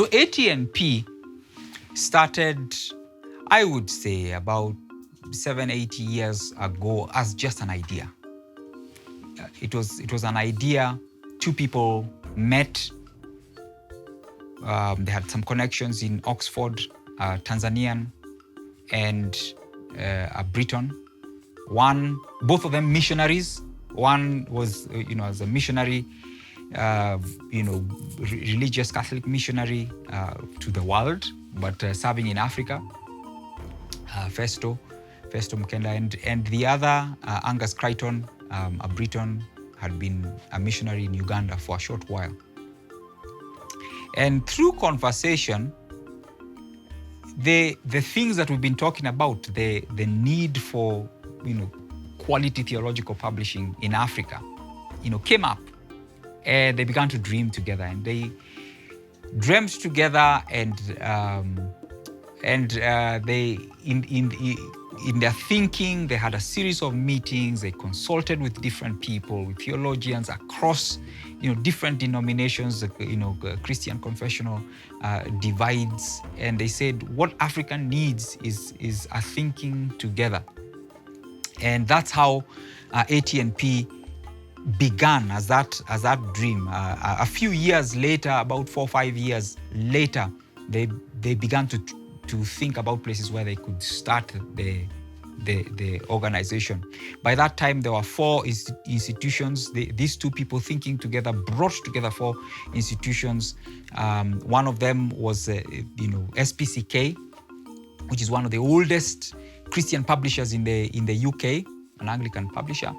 So ATNP started, I would say, about 7-8 years ago as just an idea. It was an idea. Two people met. They had some connections in Oxford, Tanzanian, and a Briton. Both of them missionaries. One was, as a missionary, religious Catholic missionary to the world, but serving in Africa. Festo Mkenda, and the other, Angus Crichton, a Briton, had been a missionary in Uganda for a short while. And through conversation, the things that we've been talking about, the need for quality theological publishing in Africa, came up, and they began to dream together, and they dreamed together, and they in their thinking, they had a series of meetings. They consulted with different people, with theologians across different denominations, Christian confessional divides, and they said what Africa needs is a thinking together. And that's how ATNP began, as that dream. A few years later, about 4 or 5 years later, they began to think about places where they could start the organization. By that time, there were 4 institutions. These two people thinking together brought together 4 institutions. One of them was SPCK, which is one of the oldest Christian publishers in the UK, an Anglican publisher,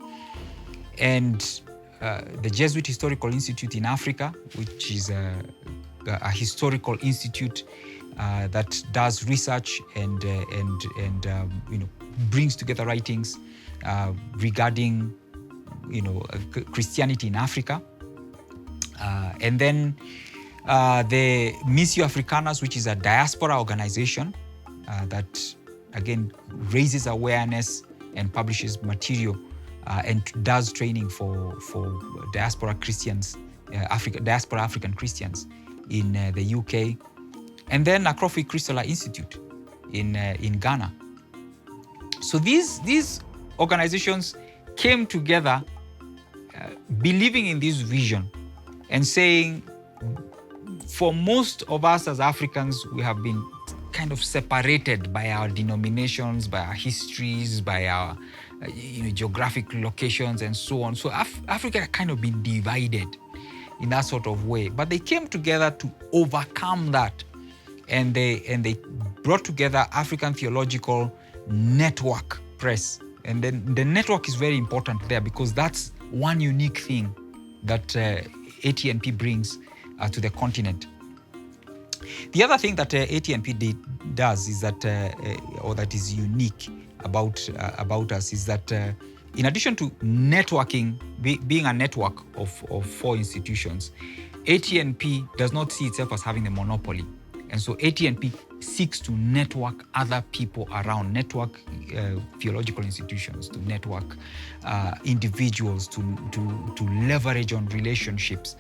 and the Jesuit Historical Institute in Africa, which is a historical institute that does research and brings together writings regarding Christianity in Africa, and then the Missio Africanas, which is a diaspora organization that again raises awareness and publishes material and does training for diaspora Christians, diaspora African Christians in the UK. And then Akrofi Christola Institute in Ghana. So these organizations came together believing in this vision and saying, for most of us as Africans, we have been kind of separated by our denominations, by our histories, by our geographic locations and so on. So Africa had kind of been divided in that sort of way. But they came together to overcome that. And they brought together African Theological Network Press. And then the network is very important there, because that's one unique thing that ATNP brings to the continent. The other thing that ATNP does is that, or that is unique about us, is that in addition to networking, being a network of 4 institutions, ATNP does not see itself as having a monopoly. And so ATNP seeks to network other people around, network theological institutions, to network individuals, to leverage on relationships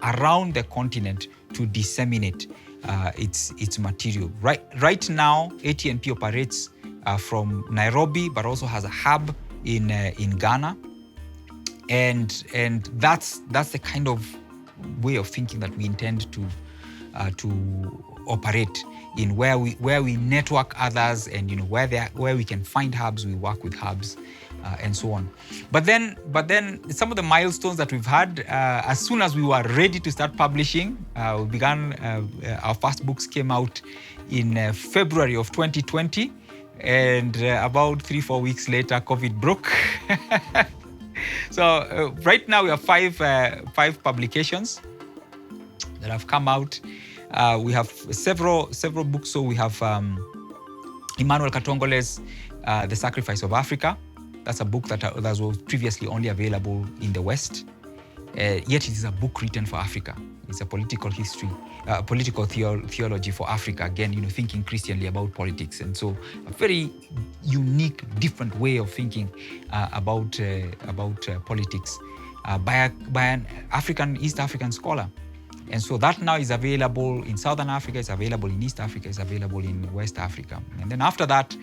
around the continent to disseminate its material. Right now, ATNP operates from Nairobi, but also has a hub in Ghana, and that's the kind of way of thinking that we intend to operate in, where we network others, and where we can find hubs, we work with hubs, and so on. But then some of the milestones that we've had, as soon as we were ready to start publishing, we began. Our first books came out in February of 2020, and about 3-4 weeks later, COVID broke. So right now we have 5 publications that have come out. We have several books. So we have Emmanuel Katongole's The Sacrifice of Africa. That's a book that was previously only available in the West. Yet it is a book written for Africa. It's a political history, political theology for Africa. Again, thinking Christianly about politics, and so a very unique, different way of thinking about politics by an East African scholar. And so that now is available in Southern Africa, it's available in East Africa, it's available in West Africa. And then after that,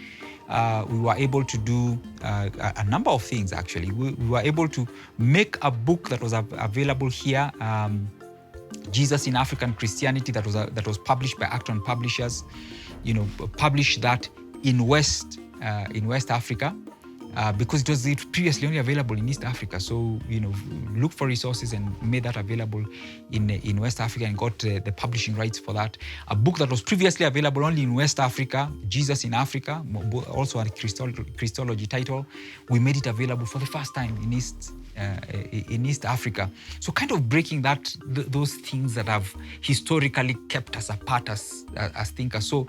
we were able to do a number of things, actually. We were able to make a book that was available here, Jesus in African Christianity, that was published by Acton Publishers. Published that in West Africa, because it was previously only available in East Africa. So look for resources and made that available in West Africa and got the publishing rights for that. A book that was previously available only in West Africa, Jesus in Africa, also a Christology title, we made it available for the first time in East Africa. So kind of breaking those things that have historically kept us apart as thinkers. So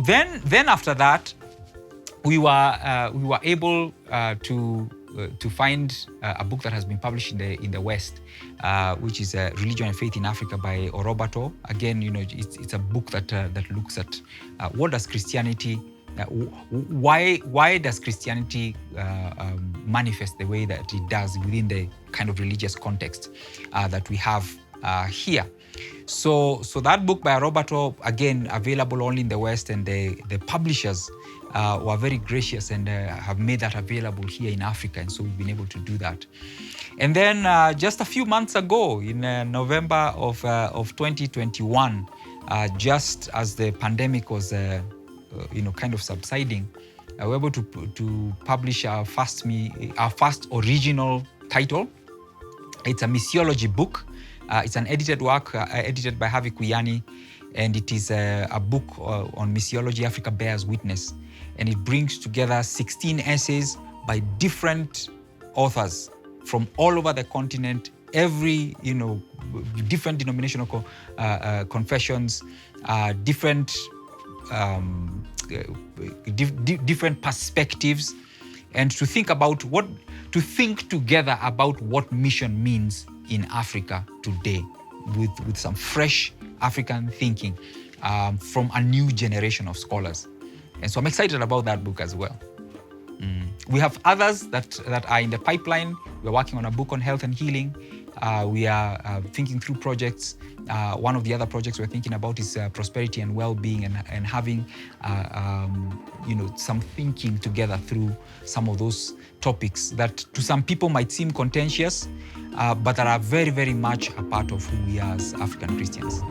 then after that, we were able to find a book that has been published in the West, which is Religion and Faith in Africa by Orobato. Again, it's a book that looks at what does Christianity, why does Christianity manifest the way that it does within the kind of religious context that we have here. So that book by Roberto, again, available only in the West, and the publishers were very gracious and have made that available here in Africa, and so we've been able to do that. And then just a few months ago, in November of 2021, just as the pandemic was kind of subsiding, we were able to publish our first original title. It's a missiology book. It's an edited work, edited by Harvey Kuyani, and it is a book on missiology, Africa Bears Witness. And it brings together 16 essays by different authors from all over the continent, every, different denominational confessions, different perspectives, and to think together about what mission means in Africa today, with some fresh African thinking from a new generation of scholars. And so I'm excited about that book as well. We have others that are in the pipeline. We're working on a book on health and healing. We are thinking through projects. One of the other projects we're thinking about is prosperity and well-being, and having some thinking together through some of those topics that to some people might seem contentious, but that are very, very much a part of who we are as African Christians.